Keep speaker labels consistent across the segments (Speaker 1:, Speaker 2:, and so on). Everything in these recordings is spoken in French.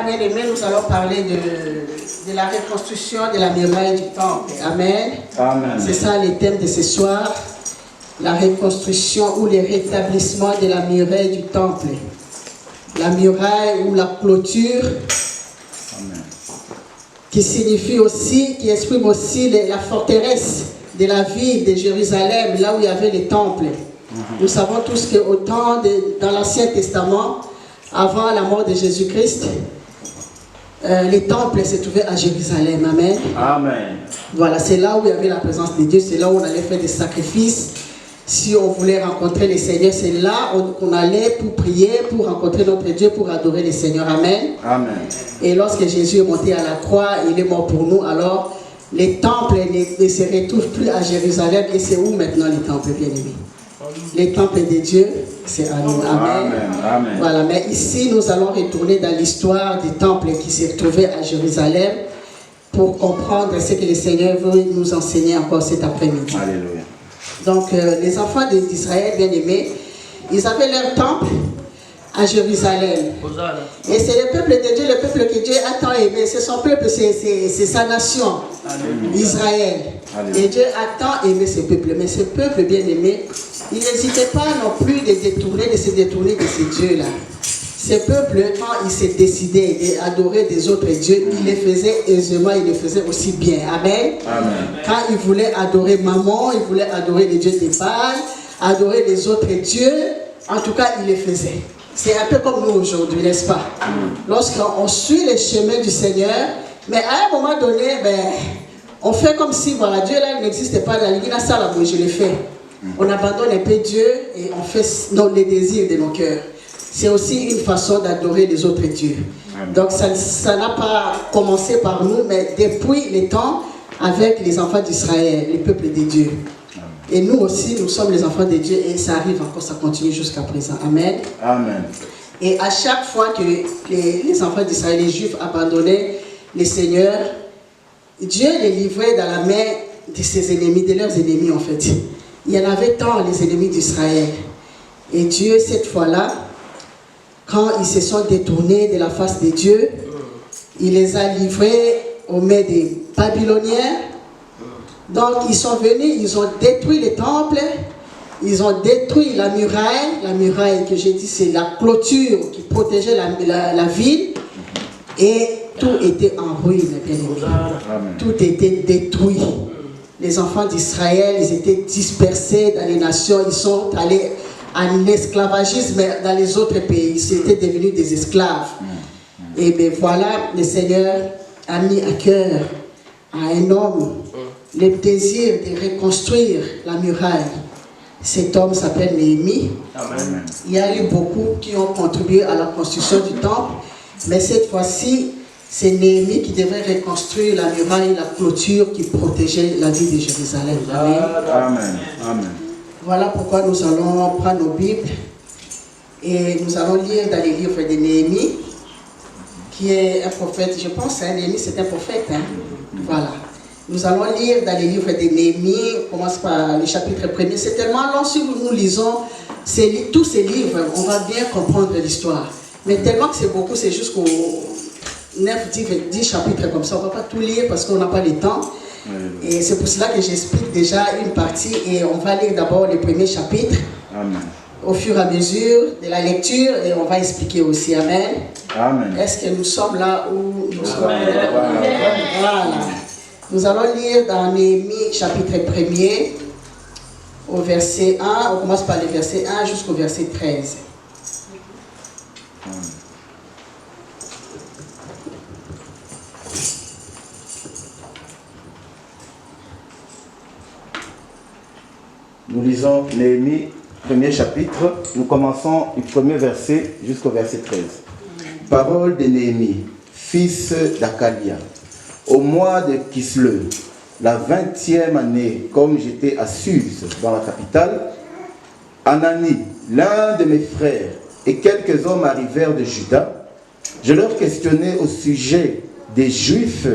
Speaker 1: bien-aimés, nous allons parler de la reconstruction de la muraille du temple. Amen.
Speaker 2: Amen.
Speaker 1: C'est ça le thème de ce soir. La reconstruction ou le rétablissement de la muraille du temple. La muraille ou la clôture.
Speaker 2: Amen. Qui
Speaker 1: signifie aussi, qui exprime aussi la forteresse de la ville de Jérusalem, là où il y avait les temples. Nous savons tous qu'au temps, dans l'Ancien Testament, avant la mort de Jésus-Christ, les temples se trouvaient à Jérusalem. Amen.
Speaker 2: Amen.
Speaker 1: Voilà, c'est là où il y avait la présence de Dieu, c'est là où on allait faire des sacrifices. Si on voulait rencontrer le Seigneur, c'est là qu'on allait pour prier, pour rencontrer notre Dieu, pour adorer le Seigneur. Amen.
Speaker 2: Amen.
Speaker 1: Et lorsque Jésus est monté à la croix, il est mort pour nous, alors les temples ne se retrouvent plus à Jérusalem. Et c'est où maintenant les temples, bien-aimés? Les temples de Dieu, c'est à nous. Amen.
Speaker 2: Amen. Amen.
Speaker 1: Voilà, mais ici, nous allons retourner dans l'histoire des temples qui se trouvaient à Jérusalem pour comprendre ce que le Seigneur veut nous enseigner encore cet après-midi.
Speaker 2: Alléluia.
Speaker 1: Donc, les enfants d'Israël, bien-aimés, ils avaient leur temple à Jérusalem. Et c'est le peuple de Dieu, le peuple que Dieu a tant aimé. C'est son peuple, c'est sa nation, Israël. Et Dieu a tant aimé ce peuple. Mais ce peuple bien-aimé, il n'hésitait pas non plus de se détourner de ce Dieu-là. Ce peuple, quand il s'est décidé d'adorer des autres dieux, il les faisait aisément, il les faisait aussi bien. Amen.
Speaker 2: Amen.
Speaker 1: Quand il voulait adorer Mammon, il voulait adorer les dieux des Baal, adorer les autres dieux, en tout cas, il les faisait. C'est un peu comme nous aujourd'hui, n'est-ce pas? Lorsqu'on suit les chemins du Seigneur, mais à un moment donné, on fait comme si, voilà, Dieu là n'existait pas, la Ligue nationale, je l'ai fait. On abandonne un peu Dieu et on fait les désirs de nos cœurs. C'est aussi une façon d'adorer les autres dieux. Donc ça n'a pas commencé par nous, mais depuis les temps, avec les enfants d'Israël, les peuples de Dieu. Et nous aussi, nous sommes les enfants de Dieu et ça arrive encore, ça continue jusqu'à présent. Amen. Amen. Et à chaque fois que les enfants d'Israël, les Juifs abandonnaient les seigneurs, Dieu les livrait dans la main de ses ennemis, de leurs ennemis en fait. Il y en avait tant, les ennemis d'Israël. Et Dieu, cette fois-là, quand ils se sont détournés de la face de Dieu, il les a livrés aux mains des Babyloniens. Donc ils sont venus, ils ont détruit les temples, ils ont détruit la muraille que j'ai dit c'est la clôture qui protégeait la ville, et tout était en ruine, bien évidemment. Tout était détruit. Les enfants d'Israël, ils étaient dispersés dans les nations, ils sont allés en esclavagisme dans les autres pays, ils étaient devenus des esclaves. Et bien voilà, le Seigneur a mis à cœur à un homme le désir de reconstruire la muraille. Cet homme s'appelle Néhémie. Amen. Il y a eu beaucoup qui ont contribué à la construction du temple, mais cette fois-ci, c'est Néhémie qui devait reconstruire la muraille, la clôture qui protégeait la ville de Jérusalem. Amen. Amen. Amen. Voilà pourquoi nous allons prendre nos Bibles et nous allons lire dans les livres de Néhémie, qui est un prophète, je pense, Néhémie c'est un prophète. Voilà. Nous allons lire dans les livres de Néhémie, on commence par le chapitre 1er. C'est tellement long, si nous lisons tous ces livres, on va bien comprendre l'histoire. Mais tellement que c'est beaucoup, c'est jusqu'au 9, 10 chapitres comme ça, on ne va pas tout lire parce qu'on n'a pas le temps. Et c'est pour cela que j'explique déjà une partie et on va lire d'abord le premier chapitre. Amen. Au fur et à mesure de la lecture et on va expliquer aussi. Amen. Amen. Est-ce que nous sommes là où nous sommes? Voilà. Nous allons lire dans Néhémie chapitre 1er au verset 1. On commence par le verset 1 jusqu'au verset 13.
Speaker 2: Nous lisons Néhémie, premier chapitre. Nous commençons du premier verset jusqu'au verset 13. Parole de Néhémie, fils d'Akalia. Au mois de Kisleu, la 20e année, comme j'étais à Suse, dans la capitale, Anani, l'un de mes frères, et quelques hommes arrivèrent de Juda. Je leur questionnais au sujet des Juifs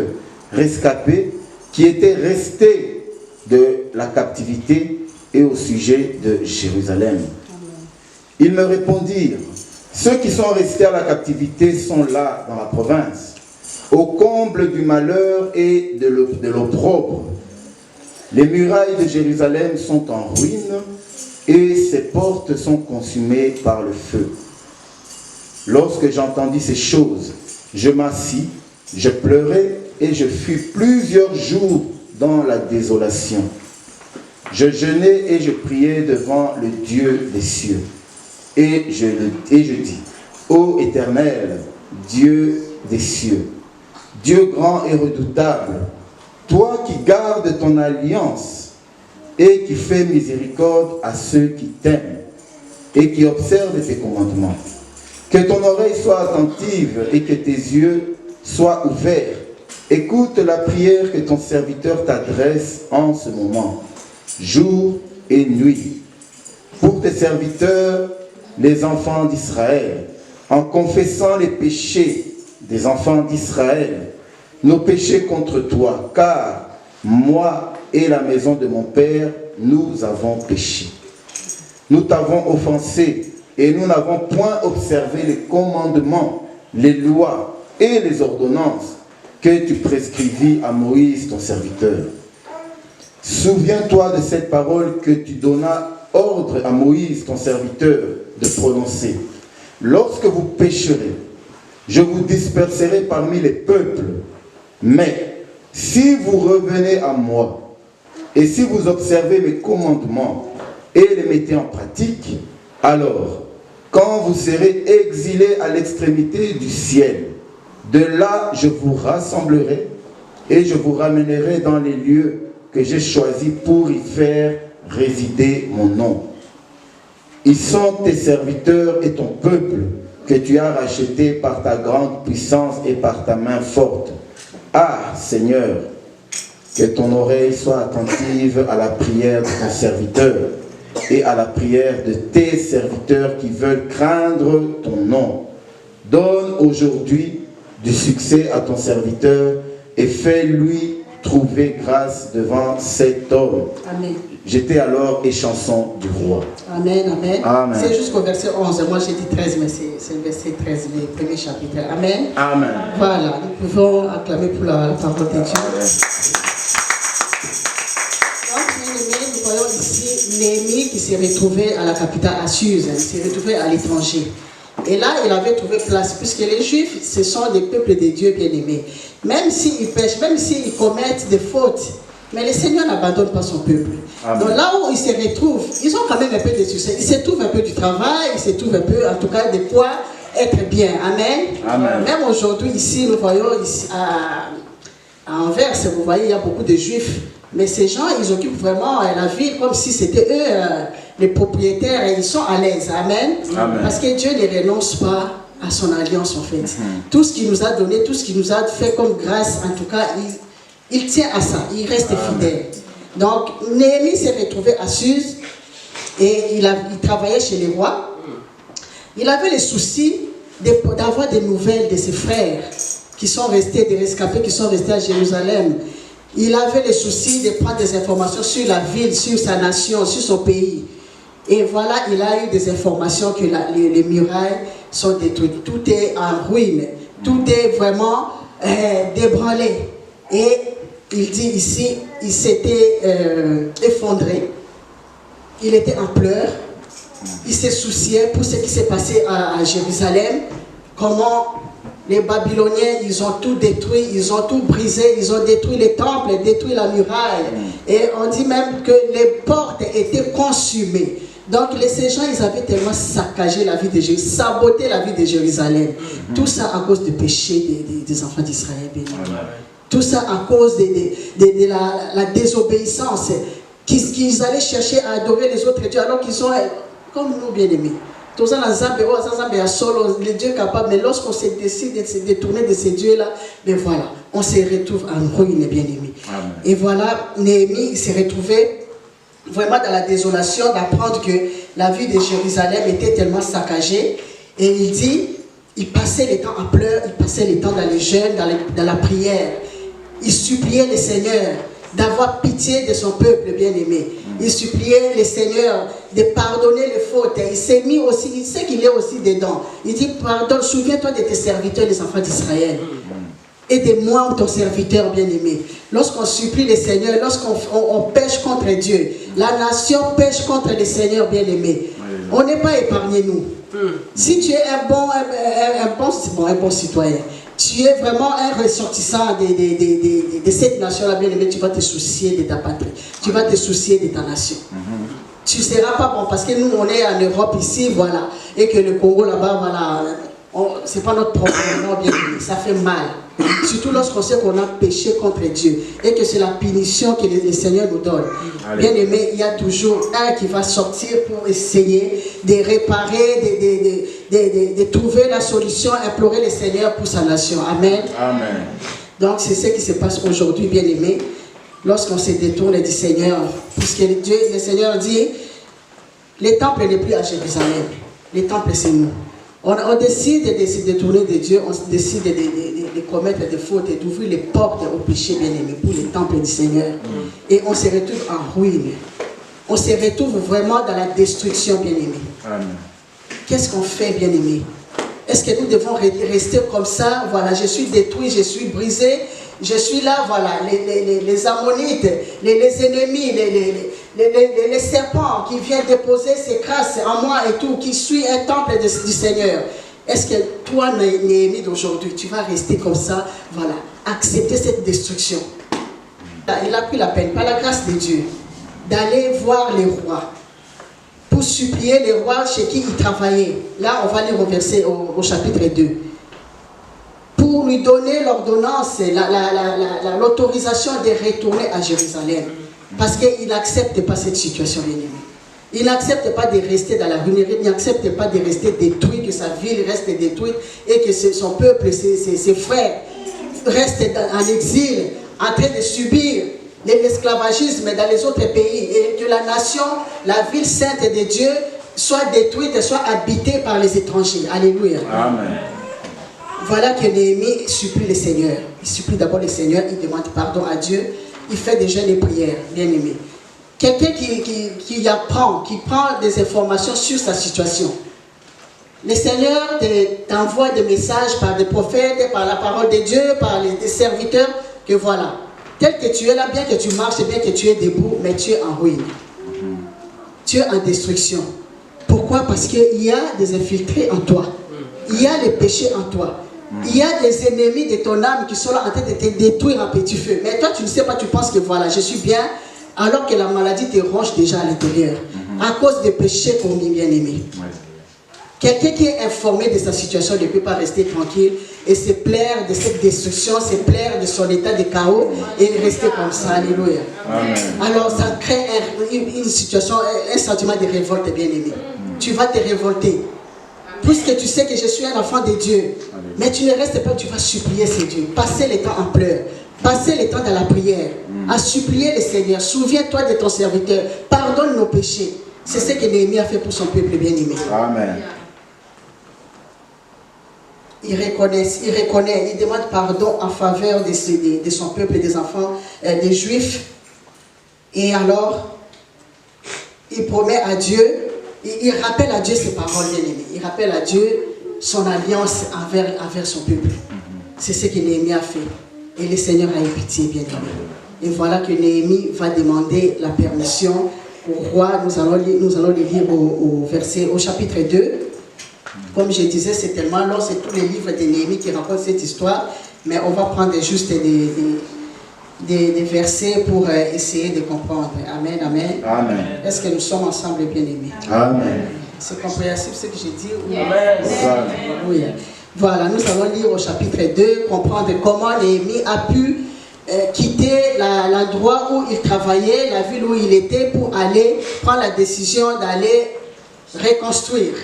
Speaker 2: rescapés qui étaient restés de la captivité et au sujet de Jérusalem. Ils me répondirent: Ceux qui sont restés à la captivité sont là, dans la province, au comble du malheur et de l'opprobre. Les murailles de Jérusalem sont en ruine et ses portes sont consumées par le feu. Lorsque j'entendis ces choses, je m'assis, je pleurais et je fus plusieurs jours dans la désolation. Je jeûnais et je priais devant le Dieu des cieux. Et je dis, ô Éternel, Dieu des cieux, Dieu grand et redoutable, toi qui gardes ton alliance et qui fais miséricorde à ceux qui t'aiment et qui observent tes commandements, que ton oreille soit attentive et que tes yeux soient ouverts. Écoute la prière que ton serviteur t'adresse en ce moment, jour et nuit, pour tes serviteurs, les enfants d'Israël, en confessant les péchés des enfants d'Israël, nos péchés contre toi, car moi et la maison de mon Père, nous avons péché. Nous t'avons offensé et nous n'avons point observé les commandements, les lois et les ordonnances que tu prescrivis à Moïse, ton serviteur. Souviens-toi de cette parole que tu donnas ordre à Moïse, ton serviteur, de prononcer. Lorsque vous pécherez, je vous disperserai parmi les peuples. Mais si vous revenez à moi, et si vous observez mes commandements et les mettez en pratique, alors, quand vous serez exilés à l'extrémité du ciel, de là je vous rassemblerai et je vous ramènerai dans les lieux que j'ai choisis pour y faire résider mon nom. Ils sont tes serviteurs et ton peuple que tu as racheté par ta grande puissance et par ta main forte. Ah, Seigneur, que ton oreille soit attentive à la prière de ton serviteur et à la prière de tes serviteurs qui veulent craindre ton nom. Donne aujourd'hui du succès à ton serviteur et fais-lui trouver grâce devant cet homme.
Speaker 1: Amen.
Speaker 2: J'étais alors échanson du roi.
Speaker 1: Amen, amen.
Speaker 2: Amen.
Speaker 1: C'est jusqu'au verset 11. Moi j'ai dit 13, mais c'est le verset 13, le premier chapitre. Amen.
Speaker 2: Amen.
Speaker 1: Voilà, nous pouvons acclamer pour la parole de Dieu. Donc, nous voyons ici Néhémie qui s'est retrouvé à la capitale à Suse, il s'est retrouvé à l'étranger. Et là, il avait trouvé place, puisque les Juifs, ce sont des peuples de Dieu bien-aimés. Même s'ils pêchent, même s'ils commettent des fautes, mais le Seigneur n'abandonne pas son peuple. Amen. Donc là où ils se retrouvent, ils ont quand même un peu de succès. Ils se trouvent un peu du travail, ils se trouvent un peu, en tout cas, de quoi être bien. Amen.
Speaker 2: Amen.
Speaker 1: Même aujourd'hui, ici, nous voyons ici, à Anvers, vous voyez, il y a beaucoup de Juifs. Mais ces gens, ils occupent vraiment la ville comme si c'était eux les propriétaires et ils sont à l'aise. Amen.
Speaker 2: Amen.
Speaker 1: Parce que Dieu ne renonce pas à son alliance en fait. Tout ce qu'il nous a donné, tout ce qu'il nous a fait comme grâce, en tout cas, il tient à ça, il reste fidèle. Donc, Néhémie s'est retrouvé à Suse et il travaillait chez les rois. Il avait le souci d'avoir des nouvelles de ses frères qui sont restés, des rescapés qui sont restés à Jérusalem. Il avait le souci de prendre des informations sur la ville, sur sa nation, sur son pays. Et voilà, il a eu des informations que les murailles sont détruites. Tout est en ruine. Tout est vraiment débranlé. Et il dit ici, il s'était effondré. Il était en pleurs. Il se souciait pour ce qui s'est passé à Jérusalem. Comment les Babyloniens, ils ont tout détruit, ils ont tout brisé, ils ont détruit les temples, détruit la muraille. Et on dit même que les portes étaient consumées. Donc ces gens, ils avaient tellement saccagé la vie de Jérusalem, saboté la vie de Jérusalem. Tout ça à cause du péché des enfants d'Israël. Tout ça à cause de la désobéissance. Qu'ils allaient chercher à adorer les autres dieux alors qu'ils sont comme nous bien-aimés. Tout ça, le Dieu est capable, mais lorsqu'on se décide de se détourner de ces dieux-là, ben voilà, on se retrouve en ruine, bien-aimé. Et voilà, Néhémie s'est retrouvé vraiment dans la désolation d'apprendre que la vie de Jérusalem était tellement saccagée. Et il dit, il passait les temps en pleurs, il passait les temps dans les jeûnes, dans la prière. Il suppliait le Seigneur d'avoir pitié de son peuple bien-aimé. Il suppliait le Seigneur de pardonner les fautes. Il s'est mis aussi, il sait qu'il est aussi dedans. Il dit, pardonne, souviens-toi de tes serviteurs, les enfants d'Israël. Aide-moi, ton serviteur bien-aimé. Lorsqu'on supplie le Seigneur, lorsqu'on pêche contre Dieu, la nation pêche contre le Seigneur bien-aimé. On n'est pas épargné, nous. Si tu es un bon citoyen, tu es vraiment un ressortissant de cette nation-là, bien-aimé, tu vas te soucier de ta patrie. Tu vas te soucier de ta nation. Tu ne seras pas bon, parce que nous, on est en Europe ici, voilà, et que le Congo là-bas, voilà, c'est pas notre problème, non, bien-aimé, ça fait mal. Surtout lorsqu'on sait qu'on a péché contre Dieu et que c'est la punition que le Seigneur nous donne. Bien aimé, il y a toujours un qui va sortir pour essayer de réparer, de trouver la solution, implorer le Seigneur pour sa nation. Amen.
Speaker 2: Amen.
Speaker 1: Donc c'est ce qui se passe aujourd'hui, bien aimé, lorsqu'on se détourne du Seigneur. Puisque le Seigneur dit, le temple n'est plus à Jérusalem, le temple c'est nous. On décide de se détourner de Dieu, on décide de commettre des fautes et d'ouvrir les portes au péché, bien-aimé, pour le temple du Seigneur. Et on se retrouve en ruine. On se retrouve vraiment dans la destruction, bien-aimé. Qu'est-ce qu'on fait, bien-aimé? Est-ce que nous devons rester comme ça? Voilà, je suis détruit, je suis brisé, je suis là, voilà, les Ammonites, les ennemis, les serpents qui viennent déposer ses crasses en moi et tout, qui suit un temple du Seigneur. Est-ce que toi, Néhémie d'aujourd'hui, tu vas rester comme ça, voilà, accepter cette destruction? Il a pris la peine, par la grâce de Dieu, d'aller voir les rois, pour supplier les rois chez qui il travaillait. Là, on va lire au verset, au chapitre 2. Pour lui donner l'ordonnance, l'autorisation de retourner à Jérusalem. Parce qu'il n'accepte pas cette situation, bien-aimé. Il n'accepte pas de rester dans la ruine, il n'accepte pas de rester détruit, que sa ville reste détruite et que son peuple, ses frères restent en exil, en train de subir l'esclavagisme dans les autres pays et que la nation, la ville sainte de Dieu, soit détruite, soit habitée par les étrangers. Alléluia. Amen. Voilà que Néhémie supplie le Seigneur. Il supplie d'abord le Seigneur, il demande pardon à Dieu, il fait des jeûnes et prières, bien aimé. Quelqu'un qui apprend, qui prend des informations sur sa situation. Le Seigneur t'envoie des messages par des prophètes, par la parole de Dieu, par des serviteurs, que voilà, tel que tu es là, bien que tu marches, bien que tu es debout, mais tu es en ruine. Tu es en destruction. Pourquoi? Parce qu'il y a des infiltrés en toi. Il y a les péchés en toi. Il y a des ennemis de ton âme qui sont là en train de te détruire en petit feu. Mais toi, tu ne sais pas, tu penses que voilà, je suis bien, alors que la maladie te ronge déjà à l'intérieur. À cause des péchés commis, bien aimé. Quelqu'un qui est informé de sa situation ne peut pas rester tranquille et se plaire de cette destruction, se plaire de son état de chaos et rester comme ça. Alléluia. Amen. Alors ça crée une situation, un sentiment de révolte, bien aimé. Tu vas te révolter. Puisque tu sais que je suis un enfant de Dieu. Mais tu ne restes pas, tu vas supplier ce Dieu. Passer le temps en pleurs. Passer le temps dans la prière. À supplier le Seigneur. Souviens-toi de ton serviteur. Pardonne nos péchés. C'est ce que Néhémie a fait pour son peuple bien-aimé. Amen. Il reconnaît, il demande pardon en faveur de son peuple, des enfants, des Juifs. Et alors, il promet à Dieu, il rappelle à Dieu ses paroles, bien-aimées. Il rappelle à Dieu son alliance envers son peuple. C'est ce que Néhémie a fait. Et le Seigneur a eu pitié, bien-aimé. Et voilà que Néhémie va demander la permission au roi. Nous allons le lire au chapitre 2. Comme je disais, c'est tellement long, c'est tous les livres de Néhémie qui racontent cette histoire, mais on va prendre juste des versets pour essayer de comprendre. Amen, amen. Amen. Est-ce que nous sommes ensemble, bien-aimés? Amen. C'est compréhensible ce que j'ai dit? Amen. Oui. Voilà, nous allons lire au chapitre 2, comprendre comment Néhémie a pu quitter l'endroit où il travaillait, la ville où il était, pour aller prendre la décision d'aller reconstruire.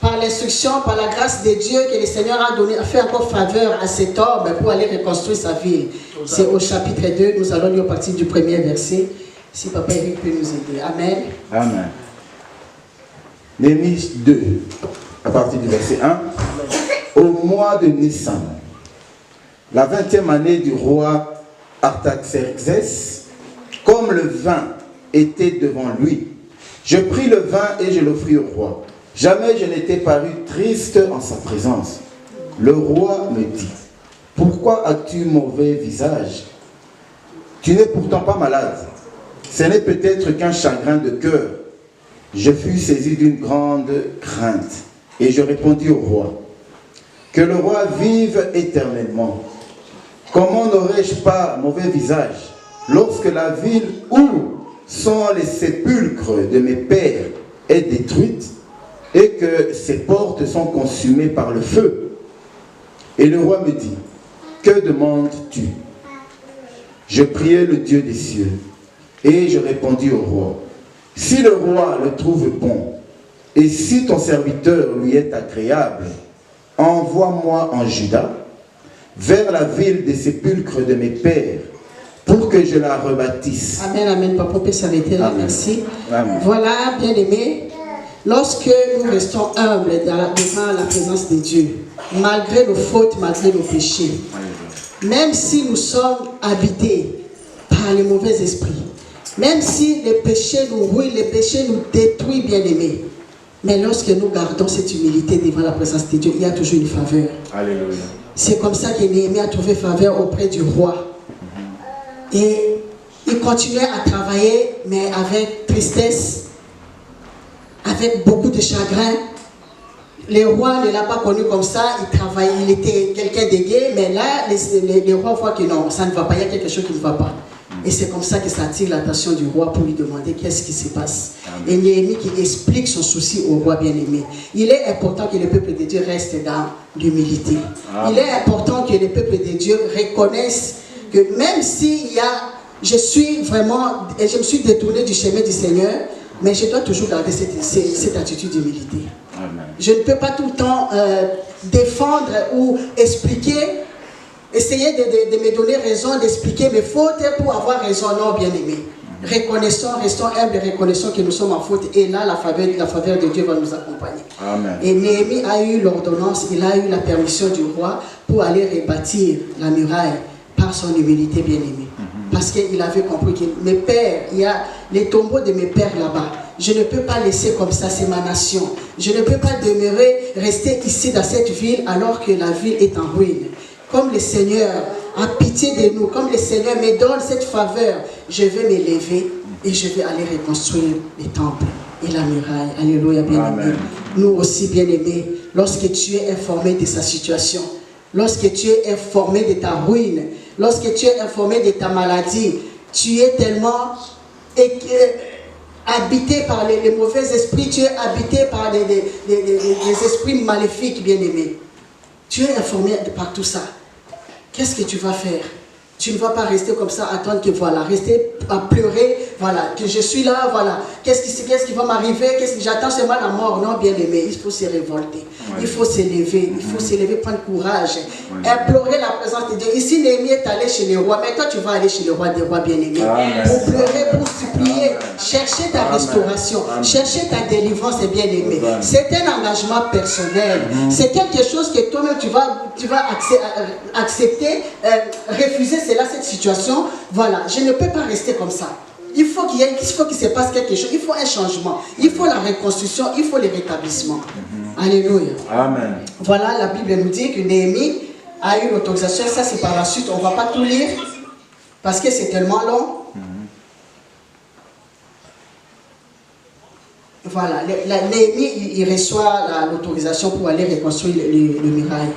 Speaker 1: Par l'instruction, par la grâce de Dieu que le Seigneur a fait encore faveur à cet homme pour aller reconstruire sa ville. C'est au chapitre 2, nous allons lire à partir du premier verset. Si Papa Eric peut nous aider. Amen. Amen.
Speaker 2: Néhémie 2, à partir du verset 1. Au mois de Nissan, la 20e année du roi Artaxerxès, comme le vin était devant lui. Je pris le vin et je l'offris au roi. Jamais je n'étais paru triste en sa présence. Le roi me dit, pourquoi as-tu mauvais visage? Tu n'es pourtant pas malade. Ce n'est peut-être qu'un chagrin de cœur. Je fus saisi d'une grande crainte et je répondis au roi, que le roi vive éternellement. Comment n'aurais-je pas mauvais visage lorsque la ville où sont les sépulcres de mes pères est détruite et que ses portes sont consumées par le feu? Et le roi me dit, que demandes-tu? Je priai le Dieu des cieux et je répondis au roi, si le roi le trouve bon et si ton serviteur lui est agréable, envoie-moi en Juda vers la ville des sépulcres de mes pères pour que je la rebâtisse.
Speaker 1: Amen, amen. Papa peut s'arrêter là, merci. Amen. Voilà, bien aimé, lorsque nous restons humbles devant la présence de Dieu, malgré nos fautes, malgré nos péchés, même si nous sommes habités par les mauvais esprits, même si les péchés nous ruinent, les péchés nous détruisent, bien aimé, mais lorsque nous gardons cette humilité devant la présence de Dieu, il y a toujours une faveur. Alléluia. C'est comme ça que Néhémie a trouvé faveur auprès du roi. Et il continuait à travailler, mais avec tristesse, avec beaucoup de chagrin. Le roi ne l'a pas connu comme ça, il travaillait, il était quelqu'un de gai, mais là, les rois voient que non, ça ne va pas, il y a quelque chose qui ne va pas. Et c'est comme ça que ça attire l'attention du roi pour lui demander qu'est-ce qui se passe. Amen. Et Néhémie qui explique son souci au roi bien-aimé. Il est important que le peuple de Dieu reste dans l'humilité. Il est important que le peuple de Dieu reconnaisse que même s'il y a, je me suis détourné du chemin du Seigneur, mais je dois toujours garder cette attitude d'humilité. Je ne peux pas tout le temps défendre ou expliquer, essayer de me donner raison, d'expliquer mes fautes pour avoir raison. Non, bien-aimé. Reconnaissons, restons humbles, reconnaissons que nous sommes en faute. Et là, la faveur de Dieu va nous accompagner. Amen. Et Néhémie a eu l'ordonnance, il a eu la permission du roi pour aller rebâtir la muraille par son humilité, bien-aimé. Parce qu'il avait compris que mes pères, il y a les tombeaux de mes pères là-bas. Je ne peux pas laisser comme ça, c'est ma nation. Je ne peux pas demeurer, rester ici dans cette ville alors que la ville est en ruine. Comme le Seigneur a pitié de nous, comme le Seigneur me donne cette faveur, je vais m'élever et je vais aller reconstruire les temples et la muraille. Alléluia, bien-aimé. Nous aussi, bien-aimés, lorsque tu es informé de sa situation, lorsque tu es informé de ta ruine, lorsque tu es informé de ta maladie, tu es tellement habité par les mauvais esprits, tu es habité par les esprits maléfiques, bien-aimés. Tu es informé par tout ça. Qu'est-ce que tu vas faire? Tu ne vas pas rester comme ça, attendre que voilà, rester à pleurer, voilà, que je suis là, voilà, qu'est-ce qui va m'arriver, j'attends seulement la mort. Non, bien aimé, il faut se révolter, il faut s'élever, prendre courage, implorer la présence de Dieu. Ici, Néhémie est allé chez les rois, mais toi tu vas aller chez le roi des rois, bien aimé, pour pleurer, pour supplier, chercher ta restauration, chercher ta délivrance, bien aimé. C'est un engagement personnel, c'est quelque chose que toi-même tu vas accepter, refuser. C'est là cette situation, voilà, je ne peux pas rester comme ça. Il faut qu'il se passe quelque chose, il faut un changement, il faut la reconstruction, il faut le rétablissement. Alléluia. Amen. Voilà, la Bible nous dit que Néhémie a eu l'autorisation, ça c'est par la suite, on ne va pas tout lire, parce que c'est tellement long. Voilà, Néhémie, il reçoit l'autorisation pour aller reconstruire le muraille.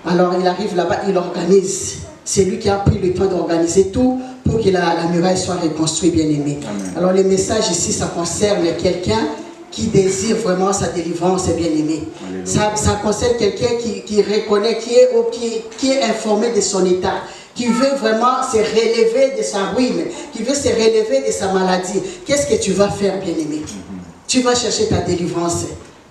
Speaker 1: Alors il arrive là-bas, il organise. C'est lui qui a pris le temps d'organiser tout pour que la muraille soit reconstruite, bien aimé. Alors le message ici, ça concerne quelqu'un qui désire vraiment sa délivrance, bien aimé. Ça concerne quelqu'un qui reconnaît, qui est informé de son état, qui veut vraiment se relever de sa ruine, qui veut se relever de sa maladie. Qu'est-ce que tu vas faire, bien aimé? Tu vas chercher ta délivrance.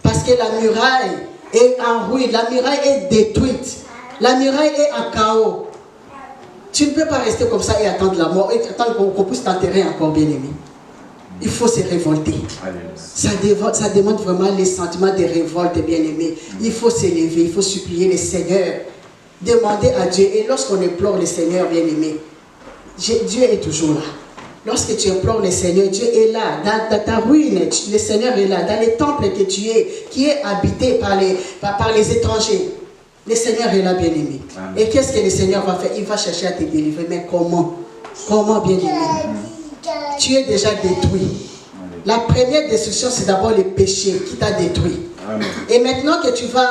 Speaker 1: Parce que la muraille est en ruine, la muraille est détruite, la muraille est en chaos. Tu ne peux pas rester comme ça et attendre la mort, et attendre qu'on puisse t'enterrer encore, bien aimé. Il faut se révolter. Ça demande vraiment les sentiments de révolte, bien aimé. Il faut s'élever, il faut supplier le Seigneur, demander à Dieu. Et lorsqu'on implore le Seigneur, bien aimé, Dieu est toujours là. Lorsque tu implores le Seigneur, Dieu est là. Dans ta ruine, le Seigneur est là. Dans les temples que tu es, qui est habité par les étrangers, le Seigneur est là, bien-aimé. Et qu'est-ce que le Seigneur va faire? Il va chercher à te délivrer. Mais comment? Comment, bien-aimé? Tu es déjà détruit. La première destruction, c'est d'abord le péché qui t'a détruit. Amen. Et maintenant que tu vas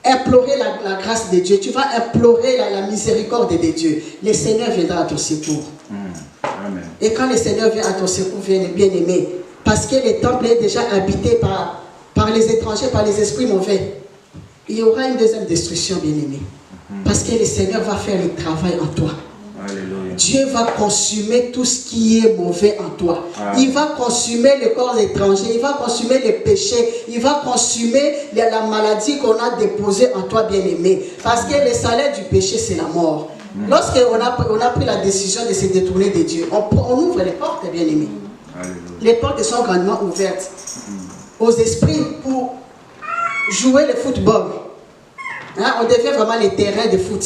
Speaker 1: implorer la grâce de Dieu, tu vas implorer la miséricorde de Dieu, le Seigneur viendra à ton secours. Amen. Et quand le Seigneur vient à ton secours, bien-aimé, parce que le temple est déjà habité par les étrangers, par les esprits mauvais, il y aura une deuxième destruction, bien-aimé. Parce que le Seigneur va faire le travail en toi. Alléluia. Dieu va consumer tout ce qui est mauvais en toi. Il va consumer le corps étranger, il va consumer les péchés, il va consumer la maladie qu'on a déposée en toi, bien-aimé. Parce que le salaire du péché, c'est la mort. Lorsqu'on a pris la décision de se détourner de Dieu, on ouvre les portes, bien-aimé. Les portes sont grandement ouvertes aux esprits pour jouer le football. Hein, on devient vraiment les terrains de foot.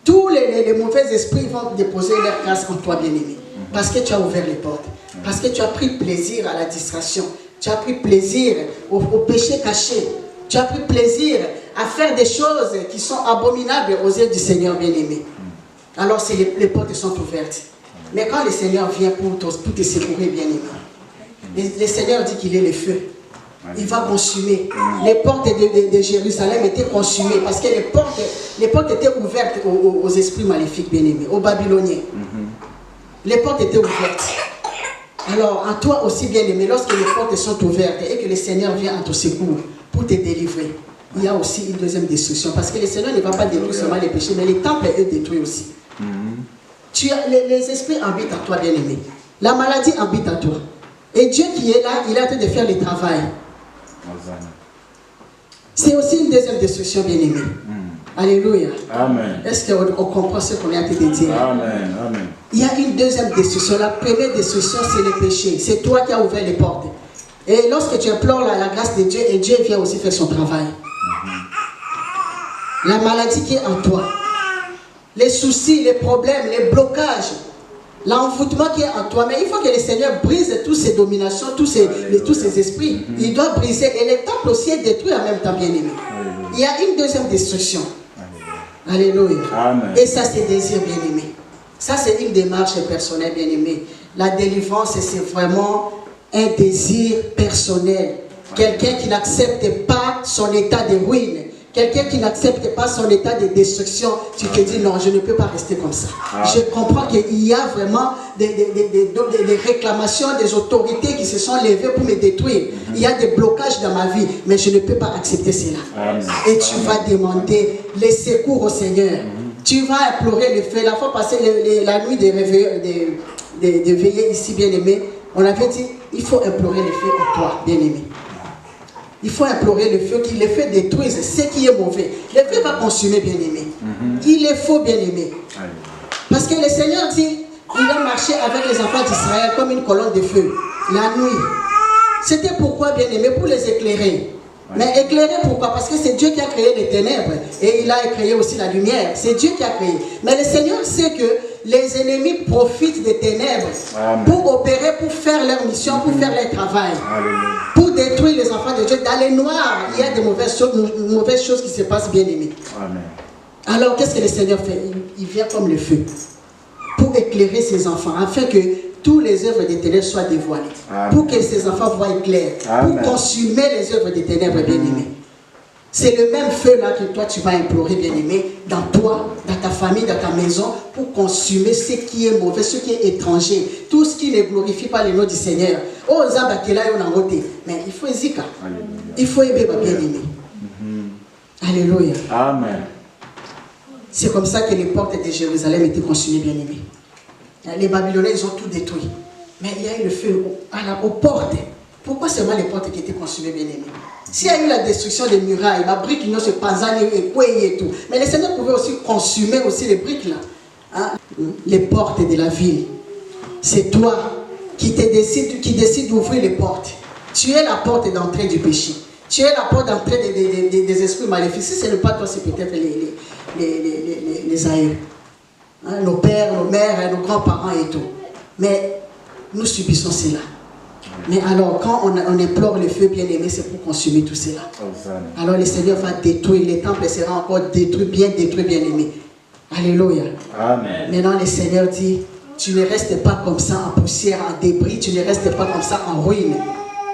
Speaker 1: Tous les mauvais esprits vont déposer leur grâce en toi, bien-aimé. Parce que tu as ouvert les portes. Parce que tu as pris plaisir à la distraction. Tu as pris plaisir au péché caché. Tu as pris plaisir à faire des choses qui sont abominables aux yeux du Seigneur, bien-aimé. Alors les portes sont ouvertes. Mais quand le Seigneur vient pour te secourir, bien-aimé, le Seigneur dit qu'il est le feu. Il va consumer. Les portes de Jérusalem étaient consumées parce que les portes étaient ouvertes aux esprits maléfiques, bien-aimés, aux Babyloniens. Les portes étaient ouvertes. Alors, en toi aussi, bien-aimé, lorsque les portes sont ouvertes et que le Seigneur vient à ton secours pour te délivrer, il y a aussi une deuxième destruction. Parce que le Seigneur ne va pas détruire seulement les péchés, mais les temples, eux, détruisent aussi. Les esprits habitent en toi, bien-aimé. La maladie habite en toi. Et Dieu qui est là, il est en train de faire le travail. C'est aussi une deuxième destruction, bien-aimé. Alléluia. Amen. Est-ce qu'on comprend ce qu'on est en train de dire? Amen. Amen. Il y a une deuxième destruction. La première destruction, c'est le péché. C'est toi qui as ouvert les portes. Et lorsque tu implores la grâce de Dieu, et Dieu vient aussi faire son travail. La maladie qui est en toi, les soucis, les problèmes, les blocages, l'envoûtement qui est en toi. Mais il faut que le Seigneur brise toutes ces dominations, tous ces esprits. Il doit briser. Et le temple aussi est détruit en même temps, bien-aimé. Il y a une deuxième destruction. Alléluia. Amen. Et ça, c'est désir, bien-aimé. Ça, c'est une démarche personnelle, bien-aimé. La délivrance, c'est vraiment un désir personnel. Quelqu'un qui n'accepte pas son état de ruine. Quelqu'un qui n'accepte pas son état de destruction, tu te dis non, je ne peux pas rester comme ça. Je comprends qu'il y a vraiment des réclamations des autorités qui se sont levées pour me détruire. Il y a des blocages dans ma vie, mais je ne peux pas accepter cela. Et tu vas demander les secours au Seigneur. Tu vas implorer le feu. La fois passée, la nuit de veiller ici, bien-aimé, on avait dit, il faut implorer le feu en toi, bien-aimé. Il faut implorer le feu, qu'il le feu détruise ce qui est mauvais. Le feu va consumer, bien-aimé. Il est faux, bien-aimé. Parce que le Seigneur dit, il a marché avec les enfants d'Israël comme une colonne de feu, la nuit. C'était pourquoi, bien-aimé, pour les éclairer. Mais éclairer pourquoi? Parce que c'est Dieu qui a créé les ténèbres. Et il a créé aussi la lumière. C'est Dieu qui a créé. Mais le Seigneur sait que les ennemis profitent des ténèbres pour opérer, pour faire leur mission, pour faire leur travail. Pour détruire les enfants de Dieu. Dans les noirs, il y a de mauvaises choses qui se passent, bien-aimés. Alors, qu'est-ce que le Seigneur fait? Il vient comme le feu pour éclairer ses enfants, afin que toutes les œuvres des ténèbres soient dévoilées. Pour que ses enfants voient clair. Pour consumer les œuvres des ténèbres, bien-aimés. C'est le même feu-là que toi, tu vas implorer, bien-aimé, dans toi, dans ta famille, dans ta maison, pour consumer ce qui est mauvais, ce qui est étranger, tout ce qui ne glorifie pas le nom du Seigneur. Oh, Zambakela, on a roté. Mais il faut Zika. Il faut aimer, bien-aimé. Alléluia. Amen. C'est comme ça que les portes de Jérusalem étaient consumées, bien-aimés. Les Babyloniens, ils ont tout détruit. Mais il y a eu le feu aux portes. Pourquoi seulement les portes qui étaient consumées, bien-aimés? S'il y a eu la destruction des murailles, la brique qui ne se panzane et tout. Mais le Seigneur pouvait aussi consumer aussi les briques là. Hein? Les portes de la ville. C'est toi qui décide d'ouvrir les portes. Tu es la porte d'entrée du péché. Tu es la porte d'entrée des esprits maléfiques. Si ce n'est pas toi, c'est peut-être les aïeux. Hein? Nos pères, nos mères, nos grands-parents et tout. Mais nous subissons cela. Mais alors, quand on implore le feu bien-aimé, c'est pour consumer tout cela. Alors le Seigneur va détruire, les temples seront encore détruits, bien-aimé. Alléluia.
Speaker 2: Amen.
Speaker 1: Maintenant, le Seigneur dit, tu ne restes pas comme ça en poussière, en débris, tu ne restes pas comme ça en ruine.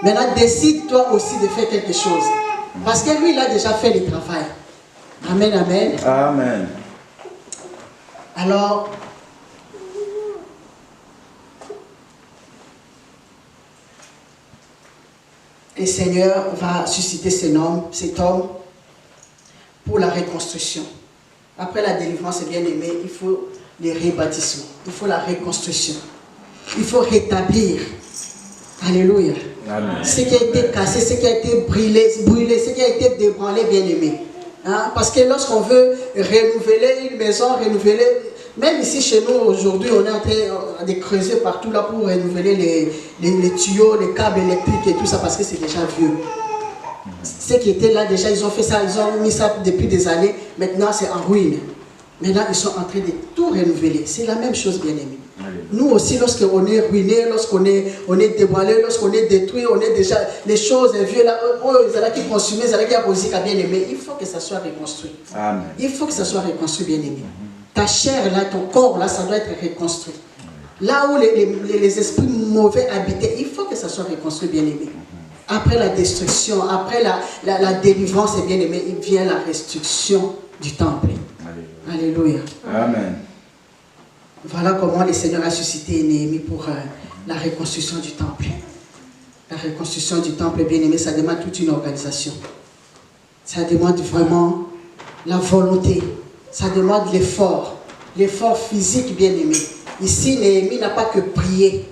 Speaker 1: Maintenant, décide toi aussi de faire quelque chose. Parce que lui, il a déjà fait le travail. Amen, amen.
Speaker 2: Amen.
Speaker 1: Alors, le Seigneur va susciter cet homme pour la reconstruction. Après la délivrance, bien aimé, il faut le rebâtissement, il faut la reconstruction, il faut rétablir. Alléluia.
Speaker 2: Amen.
Speaker 1: Ce qui a été cassé, ce qui a été brûlé, ce qui a été débranlé, bien aimé. Hein? Parce que lorsqu'on veut renouveler une maison, même ici chez nous aujourd'hui, on est en train de creuser partout là pour renouveler les tuyaux, les câbles électriques et tout ça parce que c'est déjà vieux. Ceux qui étaient là déjà, ils ont fait ça, ils ont mis ça depuis des années. Maintenant c'est en ruine. Maintenant ils sont en train de tout renouveler. C'est la même chose, bien aimé. Nous aussi, lorsqu'on est ruiné, lorsqu'on est dévoilé, lorsqu'on est détruit, on est déjà les choses vieux là, qui consomment, qui abusent, bien aimé. Il faut que ça soit reconstruit.
Speaker 2: Amen.
Speaker 1: Il faut que ça soit reconstruit, bien aimé. Ta chair là, ton corps là, ça doit être reconstruit. Là où les esprits mauvais habitaient, il faut que ça soit reconstruit, bien aimé. Après la destruction, après la délivrance, bien aimé, il vient la restitution du temple. Alléluia.
Speaker 2: Amen.
Speaker 1: Voilà comment le Seigneur a suscité Néhémie pour la reconstruction du temple. La reconstruction du temple, bien aimé, ça demande toute une organisation. Ça demande vraiment la volonté. Ça demande l'effort physique, bien aimé. Ici, Néhémie n'a pas que prié.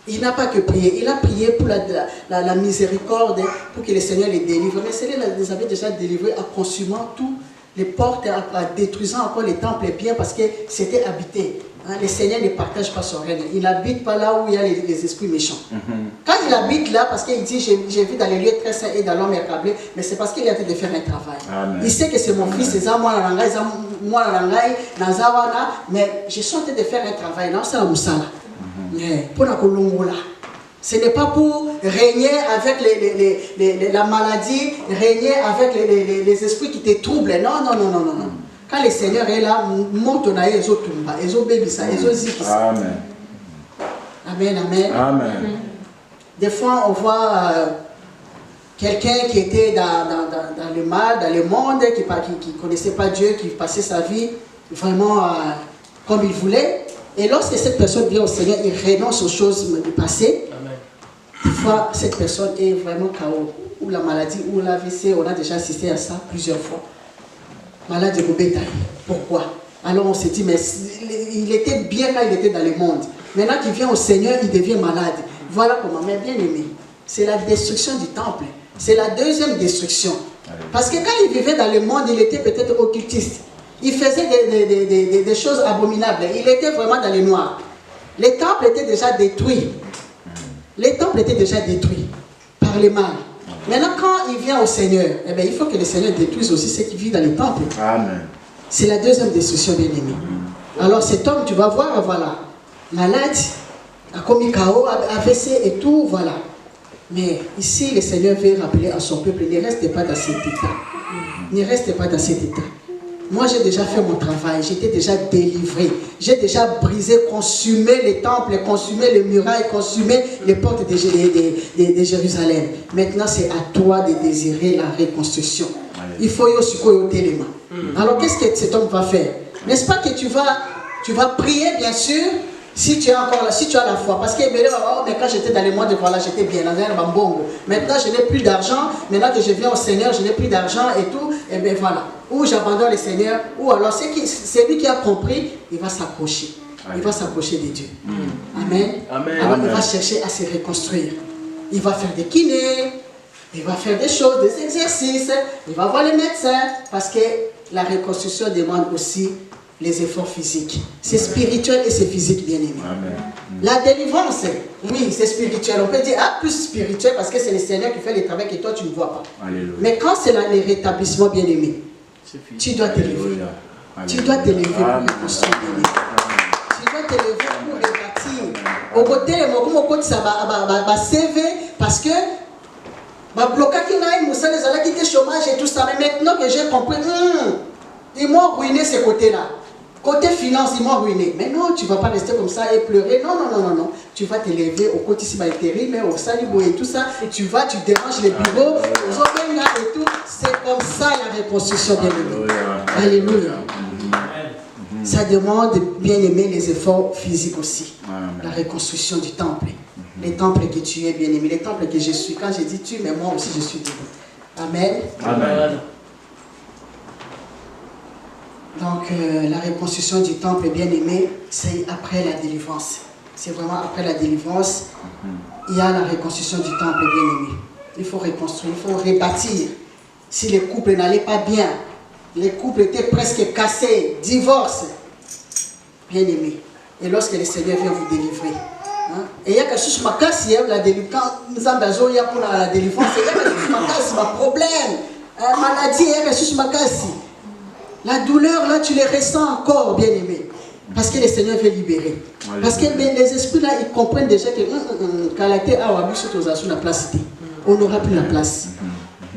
Speaker 1: Il n'a pas que prié. Il a prié pour la miséricorde, pour que le Seigneur les délivre. Mais le Seigneur les avait déjà délivrés en consumant tout, les portes, en détruisant encore les temples bien parce que c'était habité. Hein, le Seigneur ne partage pas son règne. Il n'habite pas là où il y a les esprits méchants. Quand il habite là, parce qu'il dit, j'ai vu dans les lieux très saints et dans l'homme accablé, mais c'est parce qu'il est en train de faire un travail.
Speaker 2: Amen.
Speaker 1: Il sait que c'est mon fils, c'est ça, moi, mais je suis en train de faire un travail. Non, c'est la moussala. Pour la colongola. Ce n'est pas pour régner avec la maladie, régner avec les esprits qui te troublent. Non, non, non, non, non, non. Quand le Seigneur est là, montonaï ezo tumba, ezo bebisa, ezo zikisa.
Speaker 2: Amen.
Speaker 1: Amen, amen.
Speaker 2: Amen.
Speaker 1: Des fois, on voit quelqu'un qui était dans le mal, dans le monde, qui ne connaissait pas Dieu, qui passait sa vie vraiment comme il voulait. Et lorsque cette personne vient au Seigneur, il renonce aux choses du passé. Amen. Des fois, cette personne est vraiment KO. Ou la maladie, ou l'AVC, on a déjà assisté à ça plusieurs fois. Malade de bétail. Pourquoi? Alors on s'est dit, mais il était bien quand il était dans le monde. Maintenant qu'il vient au Seigneur, il devient malade. Voilà comment, mais bien aimé. C'est la destruction du temple. C'est la deuxième destruction. Parce que quand il vivait dans le monde, il était peut-être occultiste. Il faisait des choses abominables. Il était vraiment dans le noir. Les temples étaient déjà détruits. Les temples étaient déjà détruits par le mal. Maintenant, quand il vient au Seigneur, eh bien, il faut que le Seigneur détruise aussi ceux qui vivent dans les temples. Amen. C'est la deuxième destruction, bien aimé. Alors cet homme, tu vas voir, voilà, malade, a commis KO, AVC et tout, voilà. Mais ici, le Seigneur veut rappeler à son peuple, ne restez pas dans cet état. Ne restez pas dans cet état. Moi, j'ai déjà fait mon travail, j'étais déjà délivré. J'ai déjà brisé, consumé les temples, consumé les murailles, consumé les portes de Jérusalem. Maintenant, c'est à toi de désirer la reconstruction. Il faut y aussi côté. Alors, qu'est-ce que cet homme va faire? N'est-ce pas que tu vas prier, bien sûr, si tu es encore là, si tu as la foi. Parce que mais quand j'étais dans les mois de voilà, j'étais bien dans un bambongo. Maintenant, je n'ai plus d'argent. Maintenant que je viens au Seigneur, je n'ai plus d'argent et tout. Et bien voilà. Ou j'abandonne le Seigneur, ou alors c'est lui qui a compris, il va s'approcher. Il va s'approcher de Dieu. Amen. Amen. Alors il va chercher à se reconstruire. Il va faire des kinés, il va faire des choses, des exercices, il va voir les médecins, parce que la reconstruction demande aussi les efforts physiques. C'est spirituel et c'est physique, bien aimé. Amen. La délivrance, oui, c'est spirituel. On peut dire, plus spirituel, parce que c'est le Seigneur qui fait le travail que toi, tu ne vois pas. Alléluia. Mais quand c'est le rétablissement, bien aimé, tu dois t'élever. Tu dois t'élever pour reconstruire. Tu dois t'élever pour rebâtir. Au côté, ça va CV parce que bloquer qui n'a pas les allées quitter chômage et tout ça. Mais maintenant que j'ai compris, ils m'ont ruiné ce côté-là. Côté finance, ils m'ont ruiné. Mais non, tu ne vas pas rester comme ça et pleurer. Non, non, non, non, non. Tu vas te lever au côté si mais au salibo et tout ça. Et tu vas, tu déranges les bureaux, aux obenga et tout. C'est comme ça la reconstruction bien aimée. Alléluia. Ça demande bien aimer les efforts physiques aussi. La reconstruction du temple. Les temples que tu es bien aimé, les temples que je suis. Quand je dis tu, mais moi aussi je suis debout. Amen.
Speaker 3: Amen.
Speaker 1: Donc la reconstruction du temple bien aimé, c'est après la délivrance. C'est vraiment après la délivrance, il y a la reconstruction du temple bien aimé. Il faut reconstruire, il faut rebâtir. Si les couples n'allaient pas bien, les couples étaient presque cassés, divorce, bien aimé. Et lorsque le Seigneur vient vous délivrer, et il y a quelque chose qui m'a cassé, la délivrance, il y a un problème, maladie, il y a quelque chose qui m'a cassé. La douleur, là, tu les ressens encore, bien aimé. Parce que le Seigneur veut libérer. Parce que les esprits, là, ils comprennent déjà que on n'aura plus la place.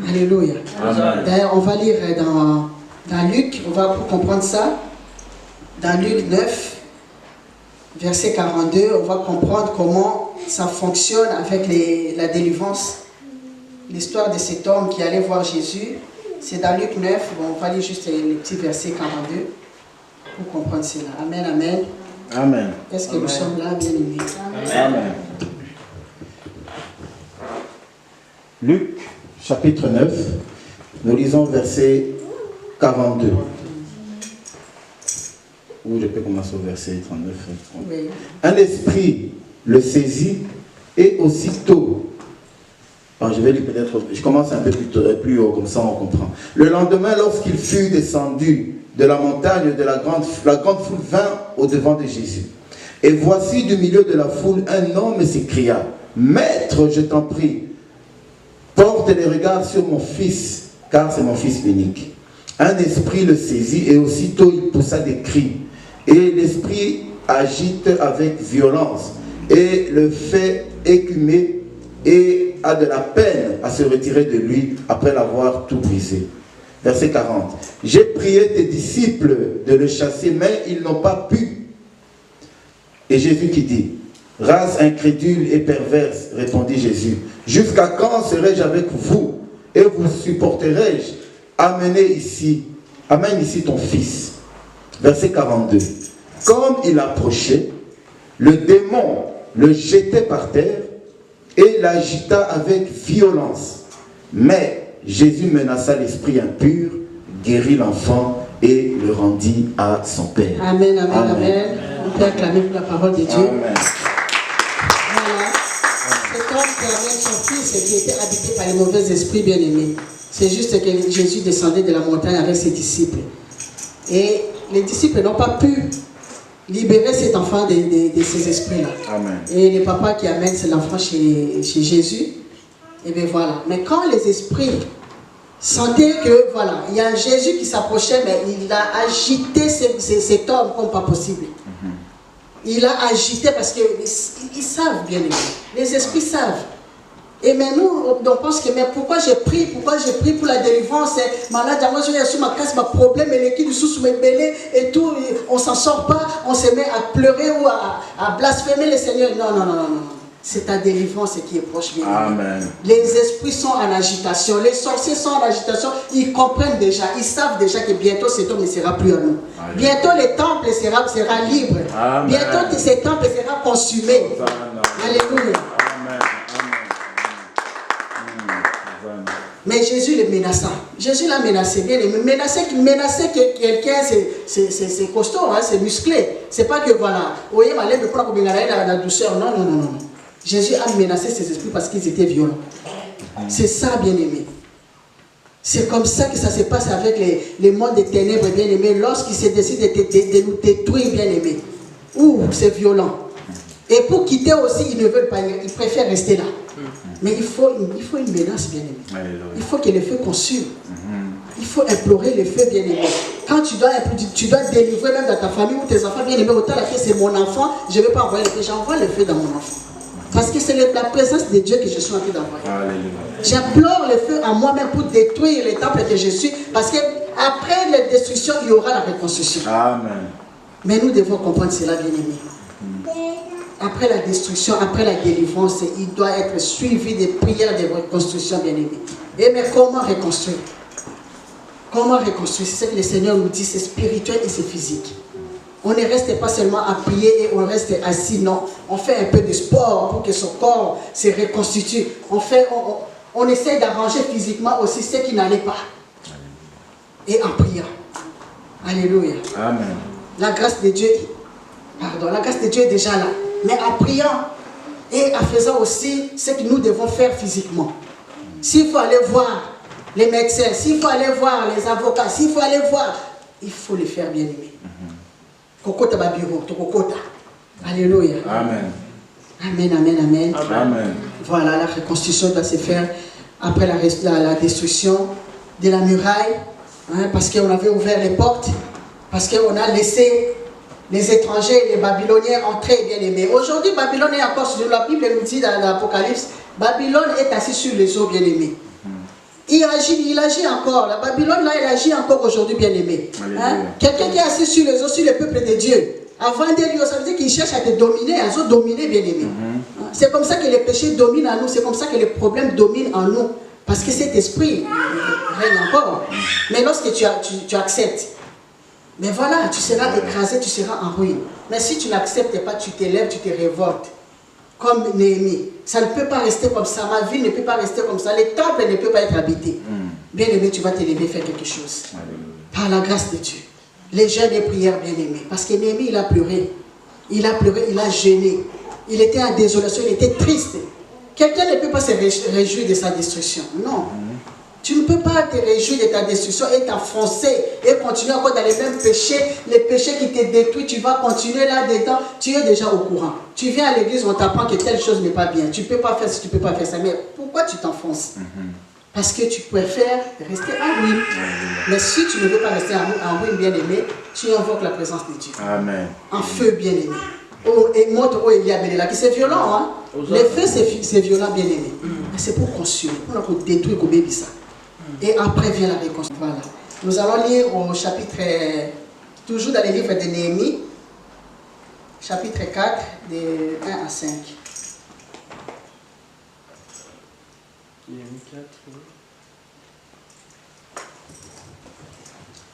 Speaker 1: Alléluia. D'ailleurs, on va lire dans Luc, on va comprendre ça. Dans Luc 9, verset 42, on va comprendre comment ça fonctionne avec la délivrance. L'histoire de cet homme qui allait voir Jésus. C'est dans Luc 9, bon, on va lire juste les petits versets 42 pour comprendre cela. Amen, amen.
Speaker 2: Amen.
Speaker 1: Est-ce que nous sommes là, bien aimés?
Speaker 2: Amen. Luc, chapitre 9, nous lisons verset 42. Ou je peux commencer au verset 39.
Speaker 1: Oui.
Speaker 2: Un esprit le saisit et aussitôt... je vais lire peut-être, je commence un peu plus haut, comme ça on comprend. Le lendemain, lorsqu'il fut descendu de la montagne, la grande foule vint au-devant de Jésus. Et voici du milieu de la foule un homme s'écria, « Maître, je t'en prie, porte les regards sur mon fils, car c'est mon fils unique. » Un esprit le saisit et aussitôt il poussa des cris. Et l'esprit agite avec violence et le fait écumer et a de la peine à se retirer de lui après l'avoir tout brisé. Verset 40. J'ai prié tes disciples de le chasser, mais ils n'ont pas pu. Et Jésus qui dit, race incrédule et perverse, répondit Jésus, jusqu'à quand serai-je avec vous et vous supporterai-je? Amène ici ton fils. Verset 42. Comme il approchait, le démon le jetait par terre et l'agita avec violence. Mais Jésus menaça l'esprit impur, guérit l'enfant et le rendit à son père.
Speaker 1: Amen, amen, amen. Amen. On peut acclamer pour la parole de Dieu.
Speaker 2: Amen.
Speaker 1: Voilà. Cet homme qui amène son fils et qui était habité par les mauvais esprits bien-aimés. C'est juste que Jésus descendait de la montagne avec ses disciples. Et les disciples n'ont pas pu libérer cet enfant de ces esprits-là. Et les papas qui amènent l'enfant chez Jésus, et bien voilà. Mais quand les esprits sentaient que, voilà, il y a un Jésus qui s'approchait, mais il a agité cet homme comme pas possible. Il a agité parce qu'ils savent bien, les esprits savent. Et mais nous, on pense que, mais pourquoi j'ai pris pour la délivrance, malade, moi je suis ma casse, ma problème, et l'équipe du sous mes belés et tout, on s'en sort pas, on se met à pleurer ou à blasphémer le Seigneur. Non, non, non, non, non. C'est ta délivrance qui est proche. Bien.
Speaker 2: Amen.
Speaker 1: Les esprits sont en agitation, les sorciers sont en agitation, ils comprennent déjà, ils savent déjà que bientôt cet homme ne sera plus à nous. Amen. Bientôt le temple sera libre. Amen. Bientôt ce temple sera consumé. Amen. Alléluia. Mais Jésus le menaça. Jésus l'a menacé, bien aimé. Menacer que quelqu'un, c'est costaud, hein, c'est musclé. C'est pas que voilà, voyez, malais de prendre la douceur. Non, non, non, non. Jésus a menacé ses esprits parce qu'ils étaient violents. C'est ça, bien aimé. C'est comme ça que ça se passe avec les mondes des ténèbres, bien aimé. Lorsqu'ils se décident de nous détruire, bien aimé. Ouh, c'est violent. Et pour quitter aussi, ils ne veulent pas, ils préfèrent rester là. Mais il faut une menace, bien aimé. Il faut que le feu consume. Il faut implorer le feu, bien-aimé. Quand tu dois délivrer même dans ta famille ou tes enfants, bien-aimés, autant la fête, c'est mon enfant, je ne vais pas envoyer le feu, j'envoie le feu dans mon enfant. Parce que c'est la présence de Dieu que je suis en train d'envoyer. J'implore le feu en moi-même pour détruire les temples que je suis. Parce qu'après la destruction, il y aura la reconstruction.
Speaker 2: Amen.
Speaker 1: Mais nous devons comprendre cela, bien-aimé. Après la destruction, après la délivrance, il doit être suivi des prières de reconstruction, bien-aimé. Et mais comment reconstruire? Comment reconstruire? C'est ce que le Seigneur nous dit, c'est spirituel et c'est physique. On ne reste pas seulement à prier et on reste assis, non. On fait un peu de sport pour que son corps se reconstitue. On essaie d'arranger physiquement aussi ce qui n'allait pas. Et en priant. Alléluia.
Speaker 2: Amen.
Speaker 1: La grâce de Dieu, la grâce de Dieu est déjà là. Mais en priant et en faisant aussi ce que nous devons faire physiquement. S'il faut aller voir les médecins, s'il faut aller voir les avocats, s'il faut aller voir, il faut le faire, bien aimé. Kokota babiro, tokokota. Alléluia.
Speaker 2: Amen.
Speaker 1: Amen, amen, amen.
Speaker 2: Amen.
Speaker 1: Voilà, la reconstruction doit se faire après la destruction de la muraille, hein, parce qu'on avait ouvert les portes, parce qu'on a laissé les étrangers, les Babyloniens entrer, bien aimés. Aujourd'hui, Babylone est encore sur la Bible, nous dit dans l'Apocalypse, Babylone est assis sur les eaux, bien aimés. Il agit encore. La Babylone, là, elle agit encore aujourd'hui, bien aimé. Hein? Quelqu'un qui est assis sur les eaux, sur le peuple de Dieu. Avant de lui, ça veut dire qu'il cherche à te dominer, à se dominer, bien aimé. C'est comme ça que les péchés dominent en nous, c'est comme ça que les problèmes dominent en nous. Parce que cet esprit règne encore. Mais lorsque tu acceptes, mais voilà, tu seras écrasé, tu seras en ruine. Mais si tu n'acceptes pas, tu t'élèves, tu te révoltes. Comme Néhémie. Ça ne peut pas rester comme ça. Ma vie ne peut pas rester comme ça. Les temples ne peuvent pas être habités. Bien aimé, tu vas t'élever, faire quelque chose. Par la grâce de Dieu. Les jeûnes et prières, bien aimés. Parce que Néhémie, il a pleuré. Il a pleuré, il a gêné. Il était en désolation, il était triste. Quelqu'un ne peut pas se réjouir de sa destruction. Non. Tu ne peux pas te réjouir de ta destruction et t'enfoncer et continuer encore dans les mêmes péchés, les péchés qui te détruisent, tu vas continuer là-dedans, tu es déjà au courant. Tu viens à l'église, on t'apprend que telle chose n'est pas bien. Tu ne peux pas faire ça, tu ne peux pas faire ça. Mais pourquoi tu t'enfonces? Parce que tu préfères rester en ruine. Mais si tu ne veux pas rester en ruine, bien aimé, tu invoques la présence de Dieu.
Speaker 2: Amen.
Speaker 1: En feu, bien aimé. Et montre où il y a là, c'est violent, hein? Le feu, c'est violent, bien aimé. Mais c'est pour construire, pour détruire, comme ça. Et après vient la réconciliation. Voilà. Nous allons lire au chapitre, toujours dans les livres de Néhémie, chapitre 4, de 1 à 5.